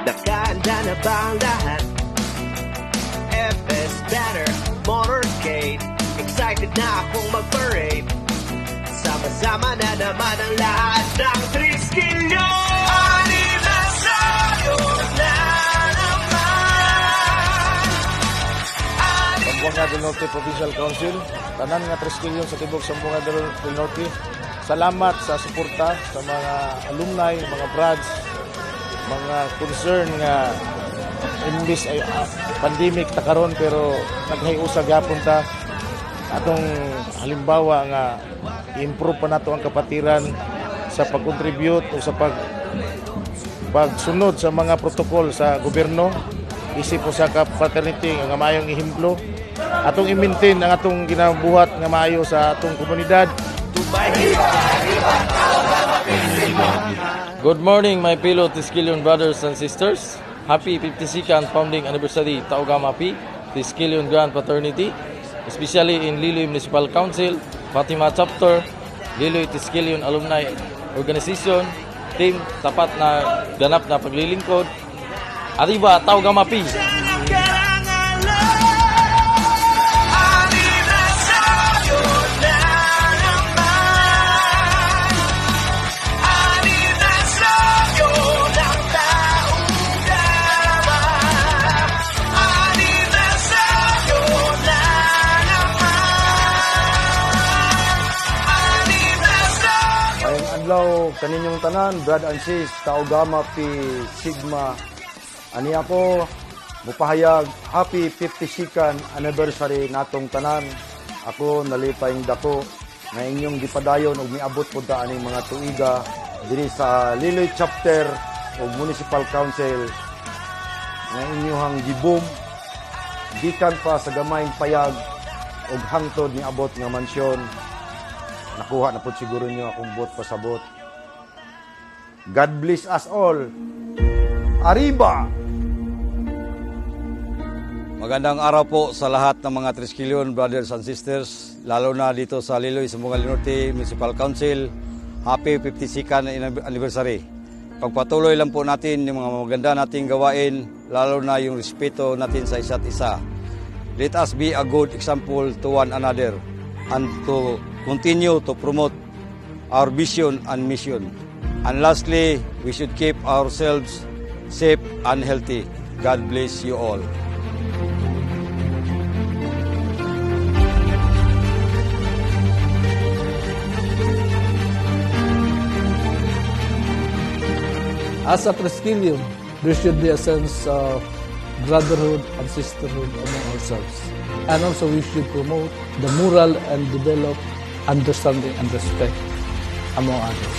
Nakahanda na ba ang lahat? FS Banner Motorcade, excited na akong mag-parade. Sama-sama na naman ang lahat ng Triskilyo. Anibersaryo na naman. Sambuanga del Norte Provincial Council, tanan nga Triskilyo sa tibok Sambuanga del Norte. Salamat sa suporta sa mga alumni, mga brads, mga concern nga imbis ay pandemic ta karon pero naghiusa gyapon ta atong halimbawa nga i-improve pa nato ang kapatiran sa pag-contribute o sa pagsunod sa mga protocol sa gobyerno isip po sa fraternity nga maayong ehemplo atong i-maintain ang atong ginabuhat nga maayo sa atong komunidad. Good morning, my fellow Triskelion brothers and sisters. Happy 52nd founding anniversary Taugama P, Triskelion Grand Fraternity, especially in Liloy Municipal Council, Fatima Chapter, Liloy Triskelion Alumni Organization, team tapat na ganap na paglilingkod. Arriba Taugama P. Adlaw kaninyong tanan, brad and sis, Taugama Pi Sigma. Ani ako mupahayag happy 52nd anniversary natong tanan. Ako nalipayng dako na inyong gipadayon og miabot pud ta aning mga tuiga diri sa Liloy Chapter o Municipal Council nga inyong gibom gikan pa sa gamayng payag og hangtod ni abot nga mansyon. Nakuha na po siguro nyo akong bot pasabot. God bless us all. Arriba! Magandang araw po sa lahat ng mga Triskelion brothers and sisters, lalo na dito sa Liloy Sambuanga del Norte Municipal Council. Happy 52nd anniversary. Pagpatuloy lang po natin yung mga maganda nating gawain, lalo na yung respeto natin sa isa't isa. Let us be a good example to one another and to continue to promote our vision and mission. And lastly, we should keep ourselves safe and healthy. God bless you all. As a Triskelion, there should be a sense of brotherhood and sisterhood among ourselves. And also we should promote the moral and develop understanding and respect among others.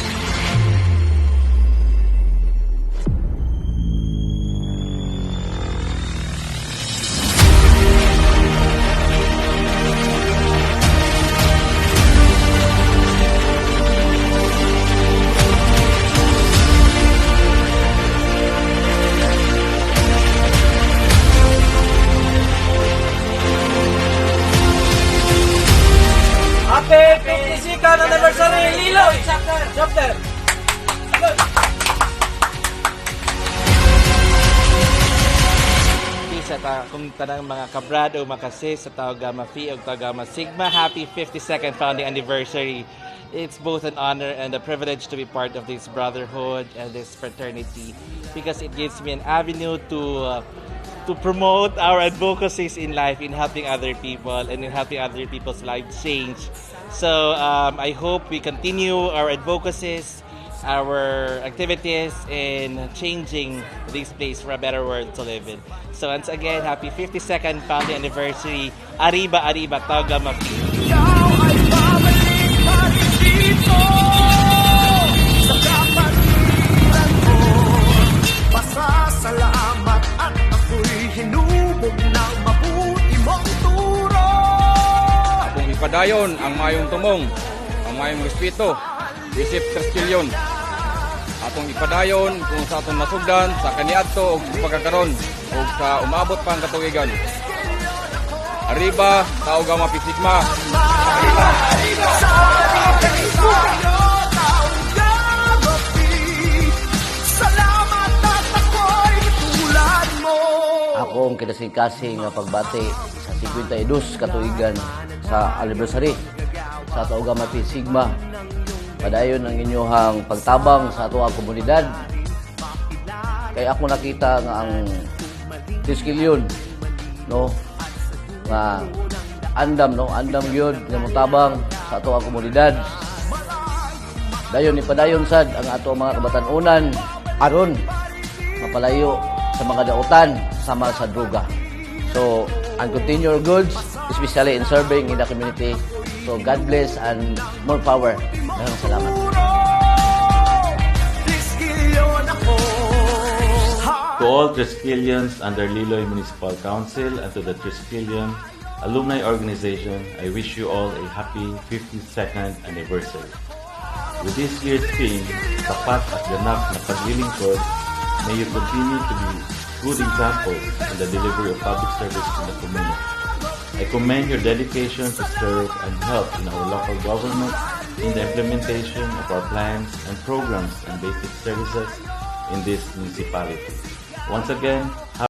Happy 52nd anniversary Liloy Chapter. Sa kung tanang mga kabrad o makasis sa Taugama Phi o Taugama Sigma, happy 52nd founding anniversary. It's both an honor and a privilege to be part of this brotherhood and this fraternity because it gives me an avenue to promote our advocacies in life, in helping other people and in helping other people's lives change. So I hope we continue our advocacies, our activities in changing this place for a better world to live in. So once again, happy 52nd founding anniversary. Arriba, Arriba, Taugama Phi. Ikaw ay babalik pa rin dito sa kapatiran ko. Pasasalamat at ako'y hinubog ng mabuti mong turo. Kung ipadayon ang mayong tumong, ang mayong respeto, isip Triskelion. Atong ipadayon kung sa atong nasugdan, sa kaniadto o pagkakaroon o sa umabot pang katuigan. Arriba, Taugama Phi Sigma. Arriba, arriba, Taugama Phi. Salamat at ako'y kasing-kasing nga pagbati sa 52 katuigan sa anniversary sa Taugama Pi Sigma. Padayon ang inyong pagtabang sa ato ang komunidad. Kaya ako nakita nga ang Triskelion, no, nga andam gyud nga motabang sa ato ang komunidad. Dayon ipadayon sad ang ato mga kabatan-unan aron mapalayo sa mga dautan sama sa droga. So, and continue your goods, especially in serving in the community. So, God bless and more power. Maraming salamat. To all Triskelions under Liloy Municipal Council and to the Triskelion Alumni Organization, I wish you all a happy 52nd anniversary. With this year's theme, Tapat at Ganap na Paglilingkod, may you continue to be good examples in the delivery of public service in the community. I commend your dedication to serve and help in our local government in the implementation of our plans and programs and basic services in this municipality. Once again,